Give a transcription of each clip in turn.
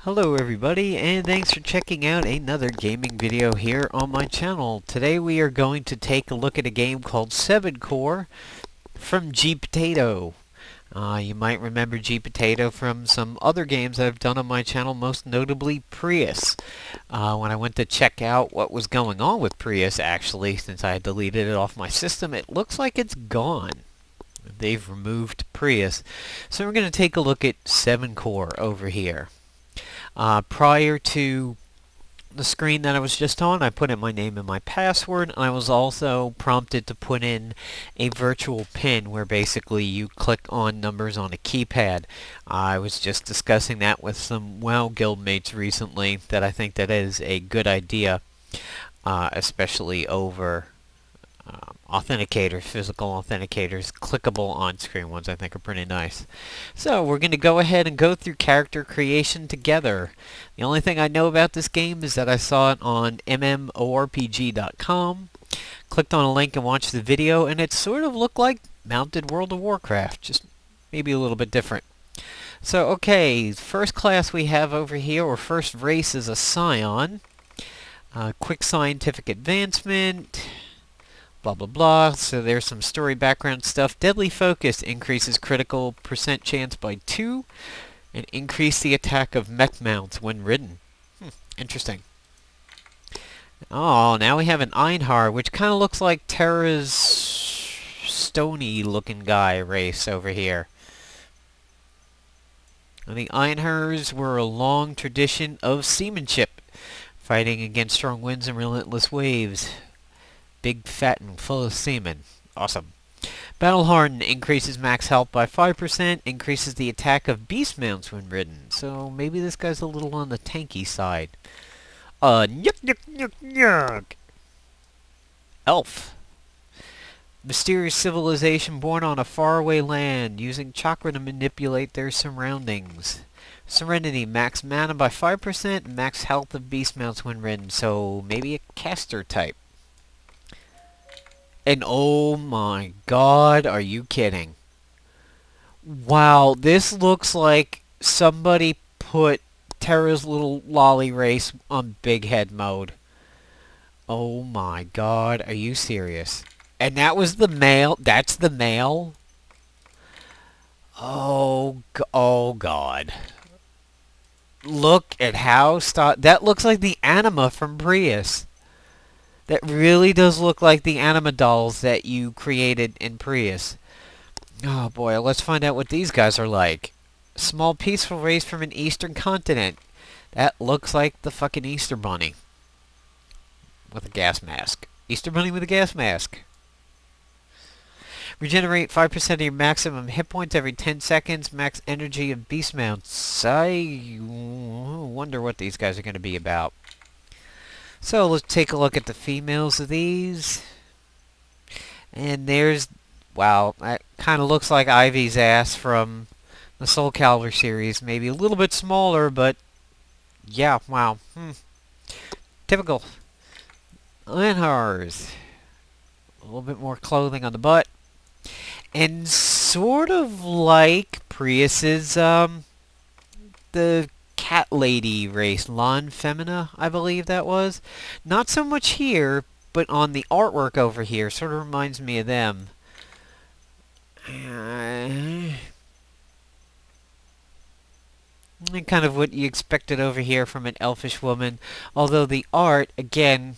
Hello everybody, and thanks for checking out another gaming video here on my channel. Today we are going to take a look at a game called Sevencore from G-Potato. You might remember G-Potato from some other games I've done on my channel, most notably Prius. When I went to check out what was going on with Prius, actually, since I had deleted it off my system, it looks like it's gone. They've removed Prius. So we're going to take a look at Sevencore over here. Prior to the screen that I was just on, I put in my name and my password, and I was also prompted to put in a virtual pin where basically you click on numbers on a keypad. I was just discussing that with some guildmates recently, that I think that is a good idea, especially over authenticators, physical authenticators. Clickable on-screen ones I think are pretty nice. So we're going to go ahead and go through character creation together. The only thing I know about this game is that I saw it on mmorpg.com, clicked on a link and watched the video, and it sort of looked like mounted World of Warcraft, just maybe a little bit different. So okay, first class we have over here, or first race, is a Scion. Quick scientific advancement. Blah blah blah. So there's some story background stuff. Deadly focus increases critical % chance by 2 and increase the attack of mech mounts when ridden. Interesting. Oh, now we have an Einhers, which kind of looks like Tera's stony looking guy race over here. And the Einhers were a long tradition of seamanship, fighting against strong winds and relentless waves. Big, fat, and full of semen. Awesome. Battle Hardened increases max health by 5%, increases the attack of beast mounts when ridden. So maybe this guy's a little on the tanky side. Nuuk, nuuk, nuuk, nuuk. Elf. Mysterious civilization born on a faraway land, using chakra to manipulate their surroundings. Serenity, max mana by 5%, max health of beast mounts when ridden. So maybe a caster type. And oh my god, are you kidding? Wow, this looks like somebody put Tera's little lolly race on big head mode. Oh my god, are you serious? And that was the male? That's the male? Oh god. Look at how that looks like the anima from Prius. That really does look like the anima dolls that you created in Prius. Oh boy, let's find out what these guys are like. Small peaceful race from an eastern continent. That looks like the fucking Easter Bunny. With a gas mask. Easter Bunny with a gas mask. Regenerate 5% of your maximum hit points every 10 seconds. Max energy of beast mounts. I wonder what these guys are going to be about. So let's take a look at the females of these. And there's, wow, that kind of looks like Ivy's ass from the Soul Calibur series. Maybe a little bit smaller, but yeah, wow. Typical. Einhers. A little bit more clothing on the butt. And sort of like Prius's, the cat lady race, Lawn Femina, I believe that was. Not so much here, but on the artwork over here, sort of reminds me of them. And kind of what you expected over here from an elfish woman, although the art, again,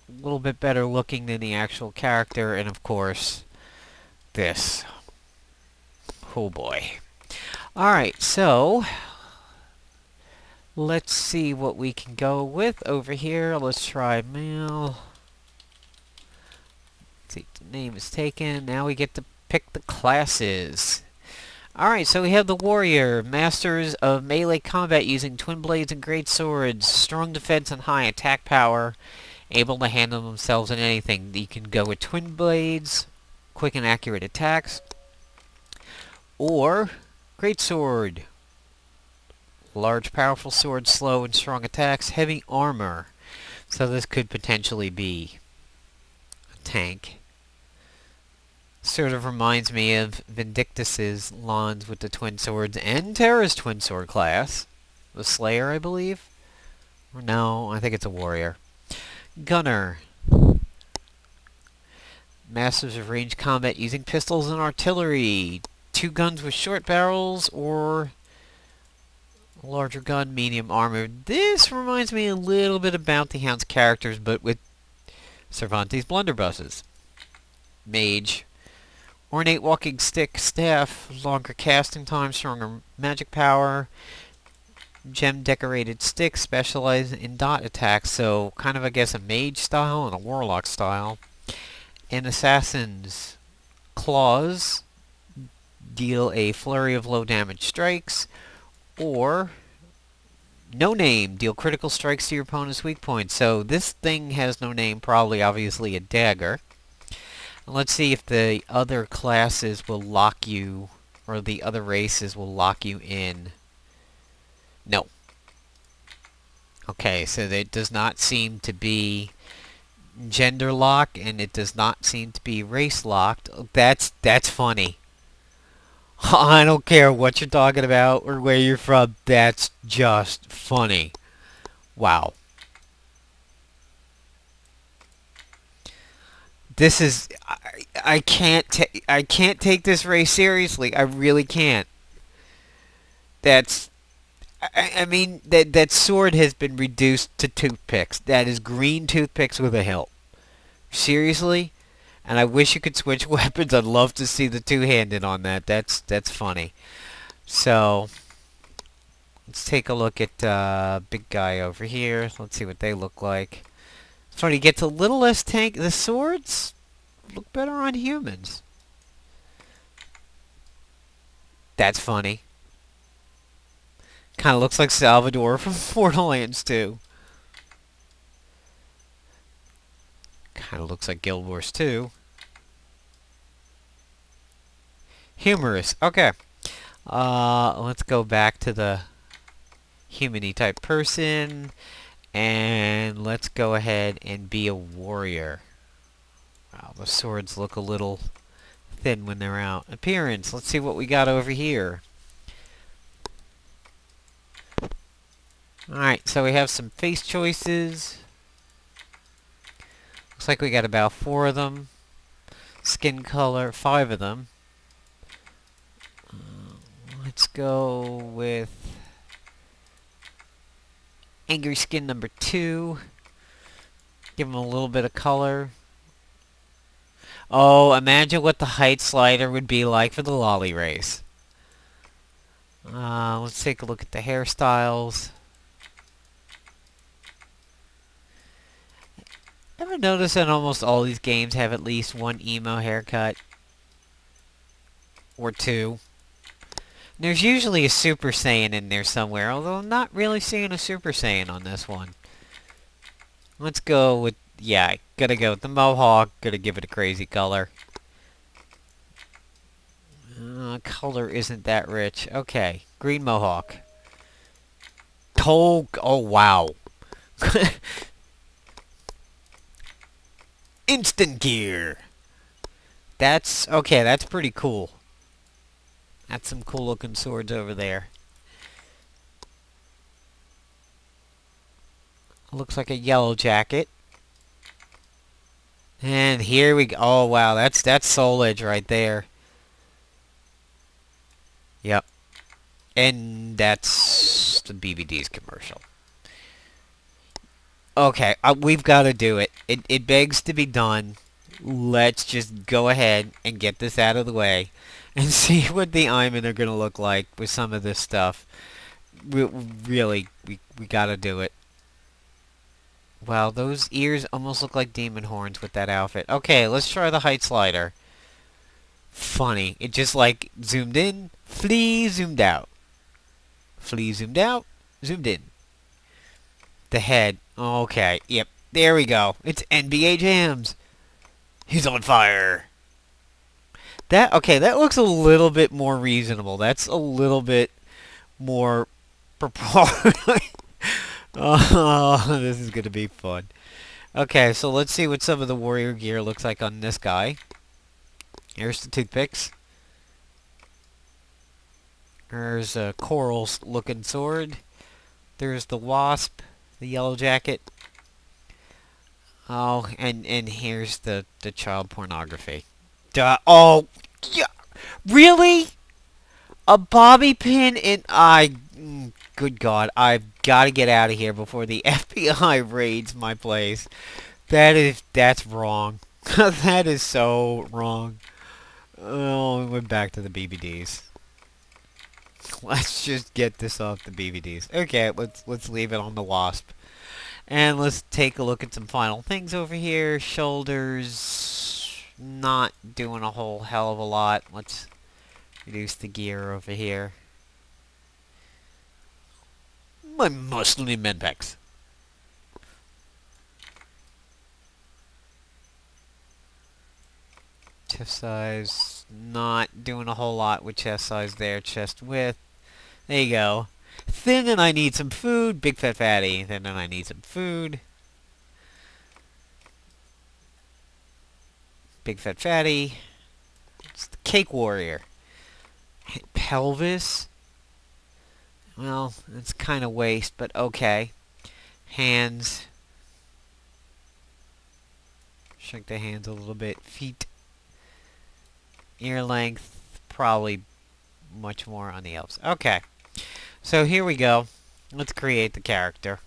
a little bit better looking than the actual character, and of course, this. Oh boy. Alright, so let's see what we can go with over here. Let's try male. Let's see, the name is taken. Now we get to pick the classes. Alright, so we have the warrior. Masters of melee combat using twin blades and great swords. Strong defense and high attack power. Able to handle themselves in anything. You can go with twin blades, quick and accurate attacks, or great sword. Large, powerful sword, slow and strong attacks, heavy armor. So this could potentially be a tank. Sort of reminds me of Vindictus's Lons with the twin swords and Tera's twin sword class. The Slayer, I believe? Or no, I think it's a warrior. Gunner. Masters of ranged combat using pistols and artillery. 2 guns with short barrels or a larger gun, medium armor. This reminds me a little bit of Bounty Hound's characters, but with Cervantes blunderbusses. Mage. Ornate walking stick, staff, longer casting time, stronger magic power. Gem decorated stick, specialized in dot attacks, so kind of I guess a mage style and a warlock style. And assassins. Claws. Deal a flurry of low damage strikes. Or no name, deal critical strikes to your opponent's weak points. So this thing has no name, probably obviously a dagger. And let's see if the other classes will lock you, or the other races will lock you in. No. Okay, so it does not seem to be gender lock, and it does not seem to be race locked. That's funny. I don't care what you're talking about or where you're from. That's just funny. Wow. This is I can't take this race seriously. I really can't. That's I mean that sword has been reduced to toothpicks. That is green toothpicks with a hilt. Seriously? And I wish you could switch weapons. I'd love to see the two-handed on that. That's funny. So let's take a look at big guy over here. Let's see what they look like. It's funny, he gets a little less tank. The swords look better on humans. That's funny. Kind of looks like Salvador from Borderlands 2. Kind of looks like Guild Wars 2. Humorous. Okay. Let's go back to the human-y type person. And let's go ahead and be a warrior. Wow, the swords look a little thin when they're out. Appearance. Let's see what we got over here. Alright, so we have some face choices. Looks like we got about 4 of them. Skin color, 5 of them. Let's go with Angry Skin number 2. Give him a little bit of color. Oh, imagine what the height slider would be like for the lolly race. Let's take a look at the hairstyles. Ever notice that almost all these games have at least one emo haircut? Or 2? There's usually a Super Saiyan in there somewhere, although I'm not really seeing a Super Saiyan on this one. Let's go with, yeah, gotta go with the Mohawk, gotta give it a crazy color. Color isn't that rich. Okay, green Mohawk. Oh wow. Instant gear. That's, okay, that's pretty cool. That's some cool looking swords over there. Looks like a yellow jacket. And here we go. Oh wow, that's Soul Edge right there. Yep. And that's the BBD's commercial. Okay, we've got to do it. It begs to be done. Let's just go ahead and get this out of the way and see what the Aimons are going to look like with some of this stuff. Really, we got to do it. Wow, those ears almost look like demon horns with that outfit. Okay, let's try the height slider. Funny. It just like zoomed in, flee, zoomed out. Flee, zoomed out, zoomed in. The head. Okay, yep. There we go. It's NBA Jams. He's on fire. Okay, that looks a little bit more reasonable. That's a little bit more proportional. Oh, this is going to be fun. Okay, so let's see what some of the warrior gear looks like on this guy. Here's the toothpicks. There's a coral-looking sword. There's the wasp, the yellow jacket. Oh, and here's the child pornography. Duh. Oh, yeah. Really? A bobby pin in good God, I've got to get out of here before the FBI raids my place. That's wrong. That is so wrong. Oh, we went back to the BBDs. Let's just get this off the BBDs. Okay, let's leave it on the wasp. And let's take a look at some final things over here. Shoulders, not doing a whole hell of a lot. Let's reduce the gear over here. My muscly menpecs. Chest size, not doing a whole lot with chest size there. Chest width. There you go. Thin and I need some food. Big fat fatty. Thin and I need some food. Big fat fatty. It's the cake warrior. Pelvis. Well, it's kind of waist, but okay. Hands. Shrink the hands a little bit. Feet. Ear length. Probably much more on the elves. Okay. So here we go. Let's create the character.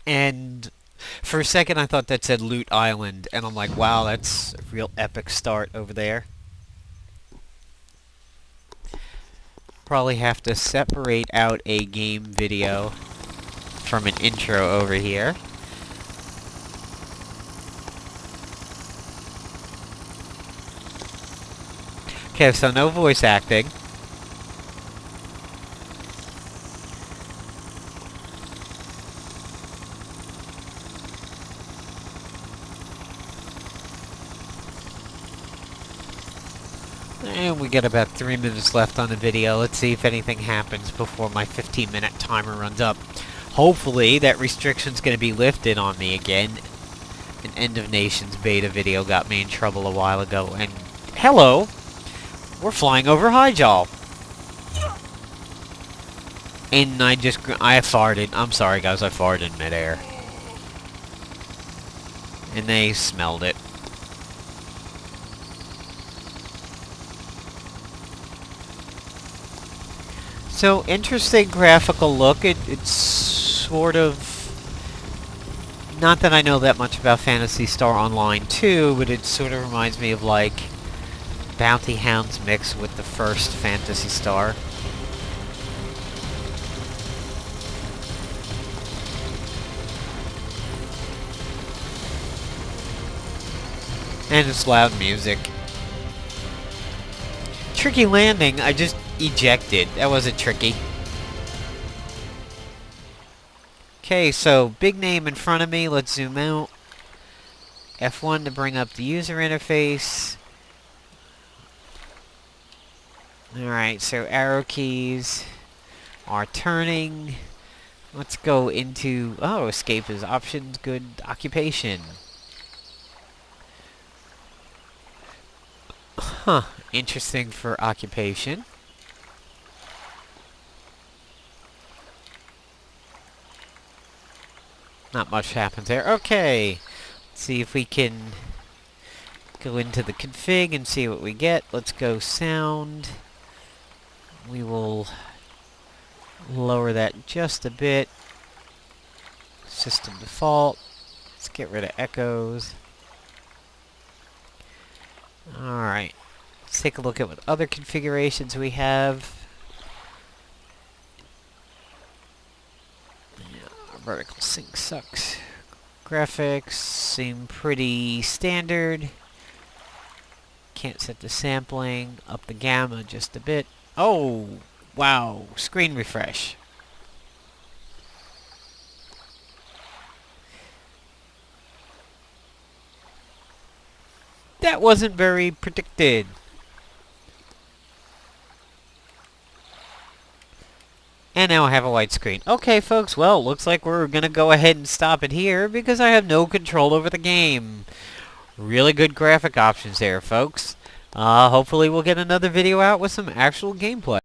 And for a second I thought that said Loot Island, and I'm like, wow, that's a real epic start over there. Probably have to separate out a game video from an intro over here. Okay, so no voice acting. And we got about 3 minutes left on the video. Let's see if anything happens before my 15-minute timer runs up. Hopefully that restriction's going to be lifted on me again. An End of Nations beta video got me in trouble a while ago. And hello! We're flying over Highjaw. And I farted. I'm sorry guys, I farted in midair. And they smelled it. So, interesting graphical look. It's sort of... Not that I know that much about Phantasy Star Online 2, but it sort of reminds me of, like, Bounty Hounds mixed with the first Phantasy Star. And it's loud music. Tricky landing, I just ejected. That wasn't tricky. Okay, so big name in front of me. Let's zoom out. F1 to bring up the user interface. Alright, so arrow keys are turning. Let's go into... Oh, escape is options, good occupation. Huh, interesting for occupation. Not much happens there. Okay, let's see if we can go into the config and see what we get. Let's go sound. We will lower that just a bit. System default. Let's get rid of echoes. Alright, let's take a look at what other configurations we have. Yeah, vertical sync sucks. Graphics seem pretty standard. Can't set the sampling. Up the gamma just a bit. Oh, wow, screen refresh. That wasn't very predicted. And now I have a white screen. Okay, folks, well, looks like we're going to go ahead and stop it here because I have no control over the game. Really good graphic options there, folks. Hopefully we'll get another video out with some actual gameplay.